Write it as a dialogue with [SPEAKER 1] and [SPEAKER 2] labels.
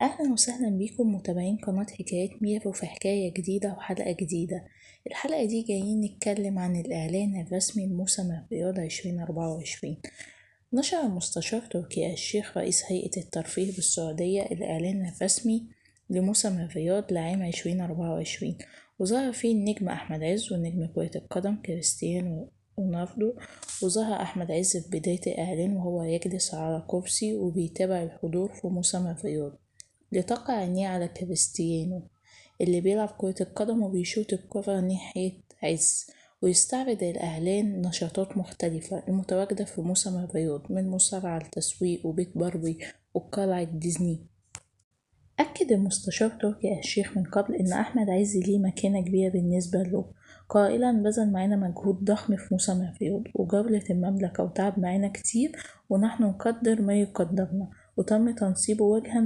[SPEAKER 1] أهلا وسهلا بيكم متابعين قناة حكايات ميرو في حكاية جديدة وحلقة جديدة. الحلقة دي جايين نتكلم عن الإعلان الرسمي لموسم الرياض 2024. نشر المستشار تركي آل الشيخ رئيس هيئة الترفيه بالسعودية الإعلان الرسمي لموسم الرياض لعام 2024، وظهر فيه النجم أحمد عز ونجم كرة القدم كريستيانو رونالدو. وظهر أحمد عز في بداية الإعلان وهو يجلس على كرسي وبيتابع الحضور في موسم الرياض، لتقع عينيه على كريستيانو اللي بيلعب كرة القدم وبيشوط الكرة ناحية عز، ويستعرض الإعلان نشاطات مختلفة المتواجدة في موسم الرياض من مصارعة التسويق وبيت باربي وقلعة ديزني. أكد المستشار تركي آل الشيخ من قبل إن أحمد عز ليه مكانة كبيرة بالنسبة له، قائلا بذل معانا مجهود ضخم في موسم الرياض وجولة المملكة وتعب معانا كتير، ونحن نقدر ما يقدرنا، وتم تنصيبه وجها